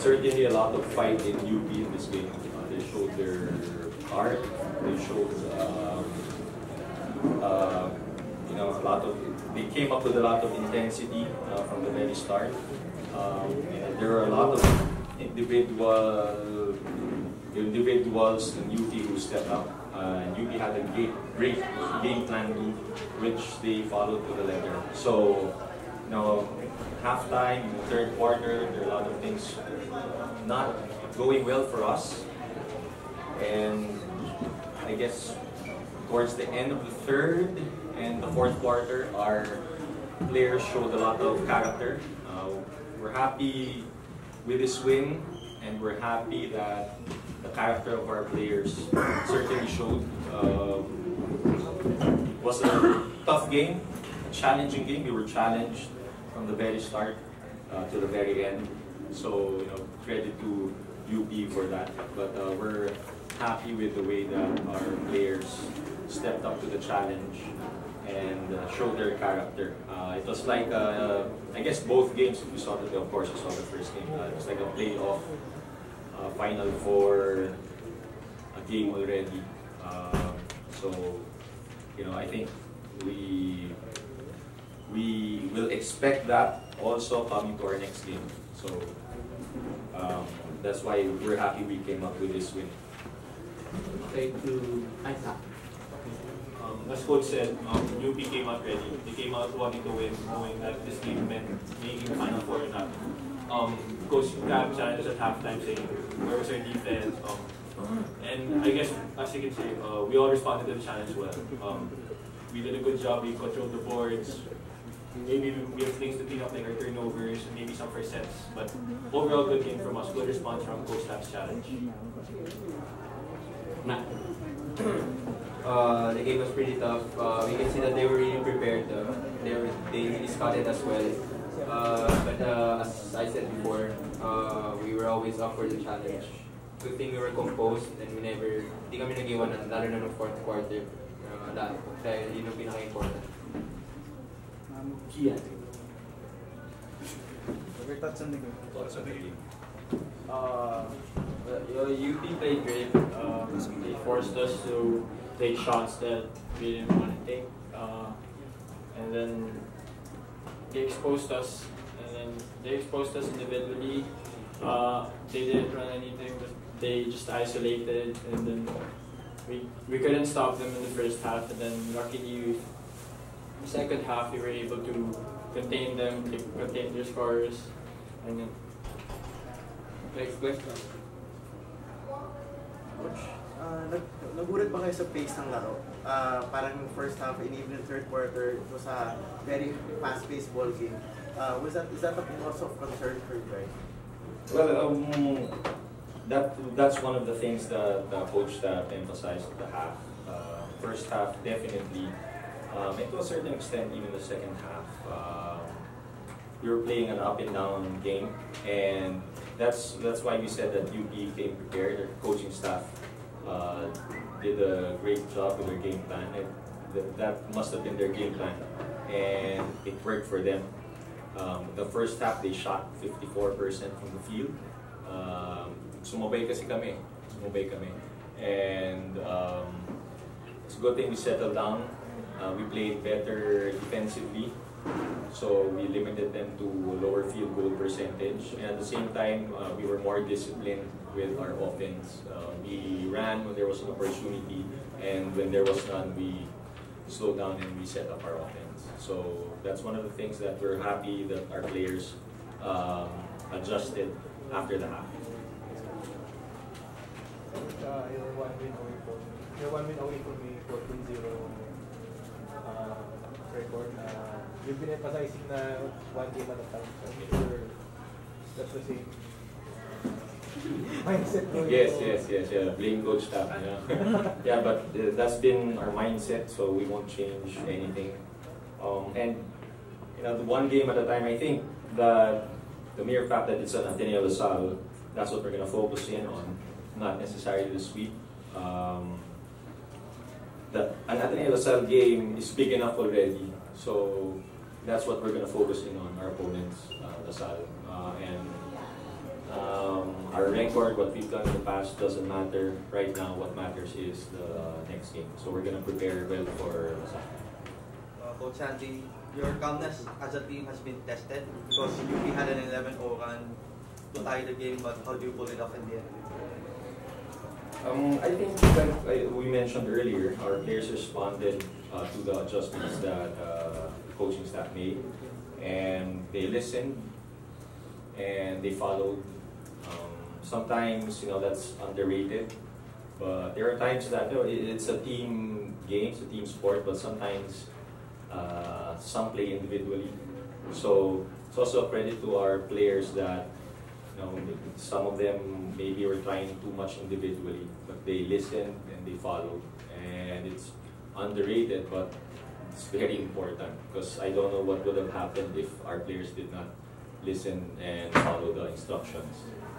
certainly a lot of fight in UP in this game. They showed their heart. They showed, a lot of. They came up with a lot of intensity from the very start. And there are a lot of individuals in UP who stepped up. And UP had a great game plan, which they followed to the letter. So, halftime, third quarter, there are a lot of things not going well for us. And I guess towards the end of the third and the fourth quarter, our players showed a lot of character. We're happy with this win, and we're happy that the character of our players certainly showed. It was a tough game, a challenging game. We were challenged from the very start to the very end. So, credit to UP for that. But we're happy with the way that our players stepped up to the challenge and showed their character. It was like, I guess both games, we saw that, of course, we saw the first game. It was like a playoff Final Four game already. So, I think we will expect that also coming to our next game. So, that's why we're happy we came up with this win. Okay, to Isaac. As Coach said, UP came out ready. They came out wanting to win, knowing that this game meant making Final Four or not. Coach Cab challenged us at halftime saying, where was our defense? And I guess, as you can see, we all responded to the challenge well. We did a good job, we controlled the boards. Maybe we have things to clean up like our turnovers, maybe some first sets. But overall, good game from us, good response from Coach Cab's challenge. Matt. The game was pretty tough. We can see that they were really prepared. They really scouted as well. But as I said before, we were always up for the challenge. Good thing we were composed and hindi kami nag-iwanan, lalo na ng fourth quarter. Dahil yun yung pinaka-important. Kian. Your thoughts on the game? UP played great. They forced us to take shots that we didn't want to take, and then they exposed us. Individually. They didn't run anything, but they just isolated, and then we couldn't stop them in the first half. And then luckily, the second half we were able to contain them, contain their scores, and then. Next question. Coach, nagulat ba kayo sa pace ng laro? Parang yung first half and even the third quarter, it was a very fast-paced ball game. Is that a cause of concern for you guys? Well, that's one of the things that the coach emphasized at the half. First half, definitely. And to a certain extent, even the second half. We were playing an up and down game, and that's why we said that UP came prepared. Our coaching staff did a great job with their game plan. That must have been their game plan, and it worked for them. The first half, they shot 54% from the field. Sumabay kami. And it's a good thing we settled down. We played better defensively. So we limited them to lower field goal percentage. And at the same time, we were more disciplined with our offense. We ran when there was an opportunity, and when there was none, we slowed down and we set up our offense. So that's one of the things that we're happy that our players adjusted after the half. You're one win away from the 14-0 record. You've been emphasizing na one game at a time. So I'm sure that's the same mindset. Yes. Blame coach staff. Yeah, but that's been our mindset, so we won't change anything. And the one game at a time. I think that the mere fact that it's an Ateneo Lasal, that's what we're gonna focus in on, not necessarily the sweep. An Ateneo Lasal game is big enough already, so that's what we're gonna focus in on, our opponents, Lasal, and our record, what we've done in the past doesn't matter right now. What matters is the next game. So we're gonna prepare well for Lasal. Coach Sandy, your calmness as a team has been tested because UP had an 11-0 run to tie the game, but how do you pull it off in the end? I think like we mentioned earlier, our players responded to the adjustments that the coaching staff made, and they listened and they followed. Sometimes that's underrated, but there are times that it's a team game, it's a team sport, but sometimes some play individually. So it's also a credit to our players that some of them maybe were trying too much individually, but they listened and they followed. And it's underrated, but it's very important because I don't know what would have happened if our players did not listen and follow the instructions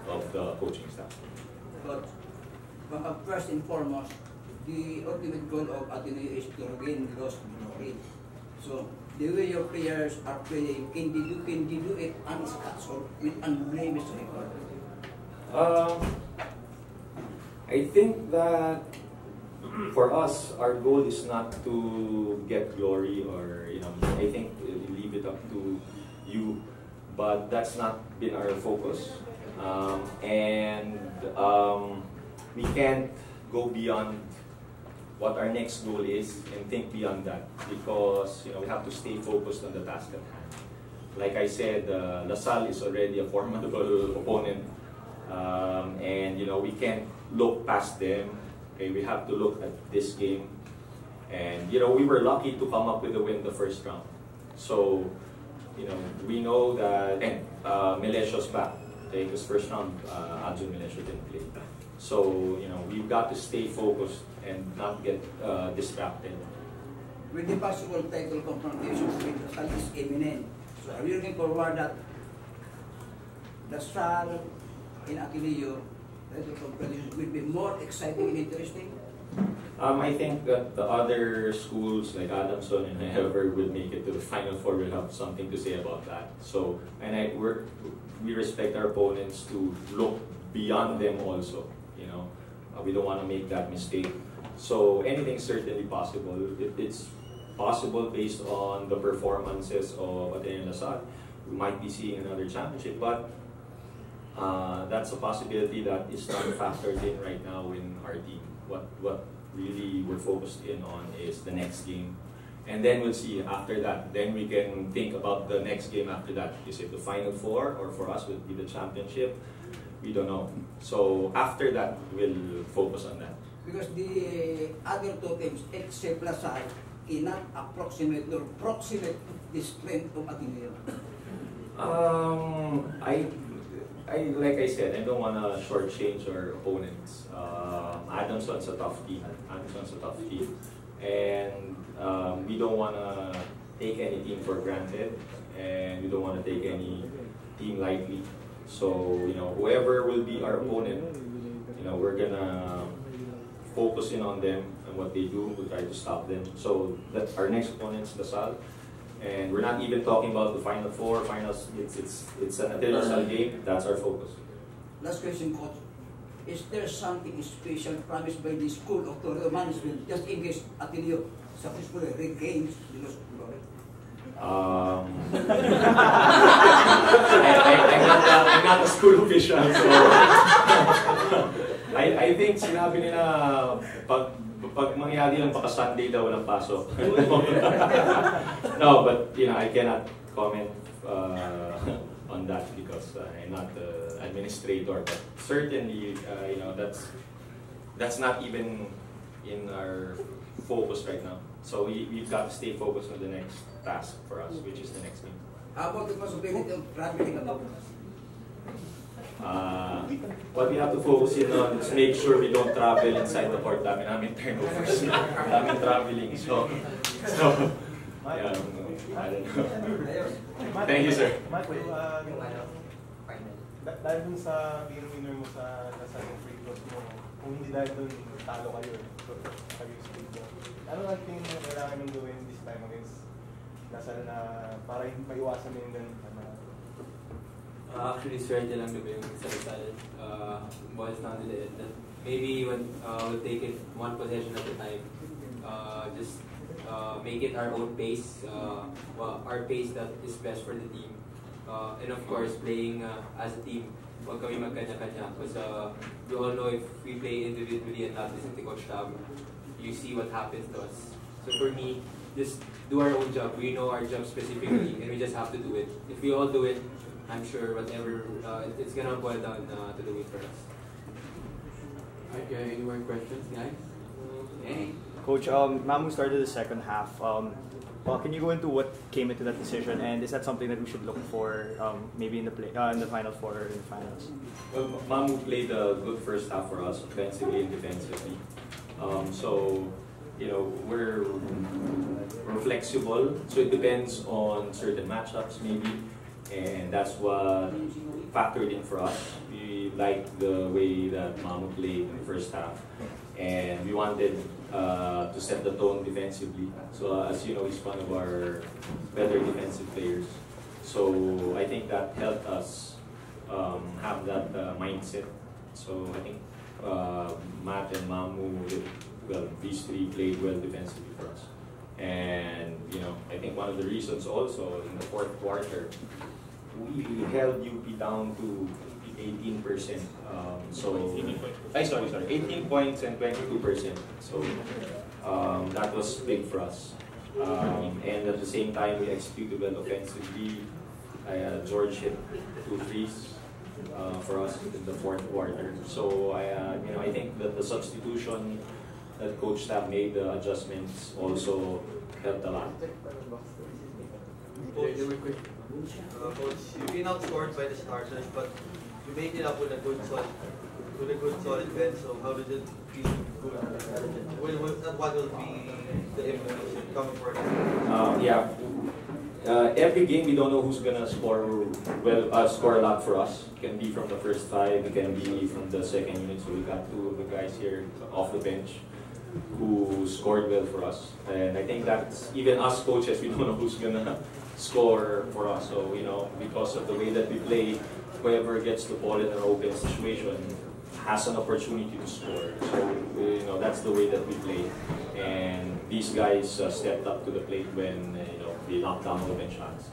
of the coaching staff. But first and foremost, the ultimate goal of ADMU is to regain lost glory. So the way your players are playing, can they do it unscathed with unblemished record? I think that for us, our goal is not to get glory or I think leave it up to you, but that's not been our focus, and we can't go beyond what our next goal is and think beyond that because we have to stay focused on the task at hand. Like I said, Lasal is already a formidable opponent, and we can't look past them. Okay, we have to look at this game, and we were lucky to come up with a win the first round. So we know that, and Melesio's back. Okay, because first round Adjun Melesio didn't play. So we've got to stay focused and not get distracted. With the possible title confrontation with Lasal is imminent. So are you looking forward that Lasal in ADMU title confrontation will be more exciting and interesting? I think that the other schools like Adamson and whoever will make it to the Final Four will have something to say about that. So, and we respect our opponents to look beyond them also. We don't want to make that mistake. So anything's certainly possible. It's possible based on the performances of ADMU Lasal. We might be seeing another championship, but that's a possibility that is not factored in right now in our team. What really we're focused in on is the next game, and then we'll see after that. Then we can think about the next game after that. Is it the Final Four, or for us would be the championship? We don't know. So after that, we'll focus on that. Because the other two teams, except Lasal, cannot approximate or proximate the strength of ADMU. Like I said, I don't want to shortchange our opponents. Adamson's a tough team. And we don't want to take any team for granted, and we don't want to take any team lightly. So whoever will be our opponent, we're gonna focus in on them and what they do. We'll try to stop them. So that our next opponent's Lasal. And we're not even talking about the Final Four, finals. It's an international game. That's our focus. Last question, Coach. Is there something special promised by the School of Tornado Management just in case ADMU successfully regains the lost glory? I'm not a school official, so I think sinabi nila pag mangyari lang baka Sunday daw walang pasok. No, but I cannot comment on that because I'm not the administrator. But certainly, that's not even in our focus right now. So we've got to stay focused on the next task for us, which is the next game. How about the possibility of traveling above? What we have to focus in on is make sure we don't travel inside the court. Dami namin turnovers. Dami traveling. So yeah, I don't know. Thank you, sir. Dahil dun sa game winner mo sa free throws mo, kung hindi dahil dun talo kayo, split mo. Ano ang tingin mo kailangan mong gawin this time against Lasal na para hindi maiwasan na yung ganun? Actually, swerte lang naman yung salsal. Boils down to the end. Maybe when we'll take it one possession at a time. Just make it our own pace, our pace that is best for the team. And of course, playing as a team, huwag kami magkanya-kanya. Because we all know if we play individually and not listen to Coach Tab, you see what happens to us. So for me, just do our own job. We know our job specifically, and we just have to do it. If we all do it, I'm sure whatever, it's gonna boil down to the win for us. Okay, any more questions, guys? Hey. Coach, Mamu started the second half. Well, can you go into what came into that decision, and is that something that we should look for maybe in the Final Four or in the finals? Well, Mamu played a good first half for us, offensively and defensively. So, you know, we're flexible, so it depends on certain matchups maybe, and that's what factored in for us. We liked the way that Mamu played in the first half, and we wanted to set the tone defensively. So as you know, he's one of our better defensive players. So I think that helped us have that mindset. So I think Matt and Mamu, well, these three played well defensively for us. And you know, I think one of the reasons also in the fourth quarter, we held UP down to 18%. So 18 points and 22%. So that was big for us. And at the same time, we executed well offensively. George hit 2 threes for us in the fourth quarter. So I think that the substitution that Coach Tab made, the adjustments, also helped a lot. Coach, you've been outscored by the starters, but you made it up with a good solid bench. So how did it feel? Good? What will be the information coming for it? Every game we don't know who's gonna score score a lot for us. It can be from the first 5, it can be from the second unit. So we got 2 of the guys here off the bench who scored well for us. And I think that's even us coaches, we don't know who's gonna score for us. So you know, because of the way that we play, whoever gets the ball in an open situation has an opportunity to score. So you know, that's the way that we play. And these guys stepped up to the plate when they knocked down open shots.